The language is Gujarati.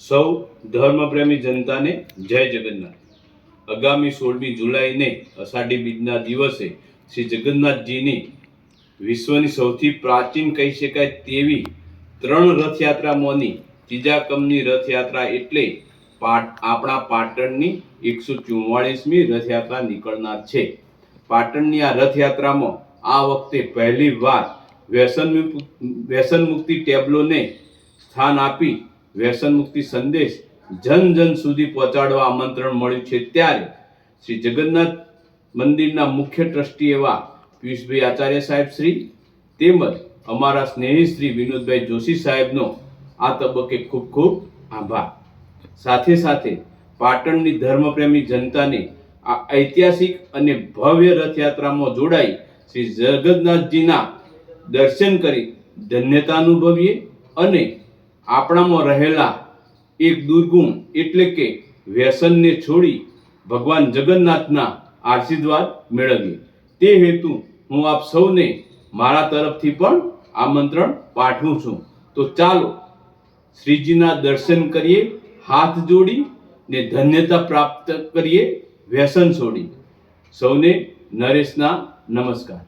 સૌ ધર્મપ્રેમી જનતાને જય જગન્નાથ। આગામી 16મી જુલાઈને અષાઢી બીજના દિવસે શ્રી જગન્નાથજીની વિશ્વની સૌથી પ્રાચીન કહી શકાય તેવી 3 રથયાત્રામાંની ત્રીજા ક્રમની રથયાત્રા એટલે આપણા પાટણની 144મી રથયાત્રા નીકળનાર છે। પાટણની આ રથયાત્રામાં આ વખતે પહેલી વાર વ્યસન મુક્તિ ટેબ્લોને સ્થાન આપી વ્યસન મુક્તિ સંદેશ જન જન સુધી પહોંચાડવા આમંત્રણ મળ્યું છે। ત્યારે શ્રી જગન્નાથ મંદિરના મુખ્ય ટ્રસ્ટી એવા પિયુષભાઈ આચાર્ય સાહેબ શ્રી તેમજ અમારા સ્નેહી શ્રી વિનોદભાઈ જોશી સાહેબનો આ તબક્કે ખૂબ ખૂબ આભાર। સાથે સાથે પાટણની ધર્મપ્રેમી જનતાને આ ઐતિહાસિક અને ભવ્ય રથયાત્રામાં જોડાઈ શ્રી જગન્નાથજીના દર્શન કરી ધન્યતા અનુભવીએ અને આપણામાં રહેલા એક દુર્ગુણ એટલે કે વ્યસનને છોડી ભગવાન જગન્નાથના આશીર્વાદ મેળવીએ। તે હેતુ હું આપ સૌને મારા તરફથી પણ આમંત્રણ પાઠવું છું। તો ચાલો શ્રીજીના દર્શન કરીએ, હાથ જોડી ને ધન્યતા પ્રાપ્ત કરીએ, વ્યસન છોડી। સૌને નરેશના નમસ્કાર।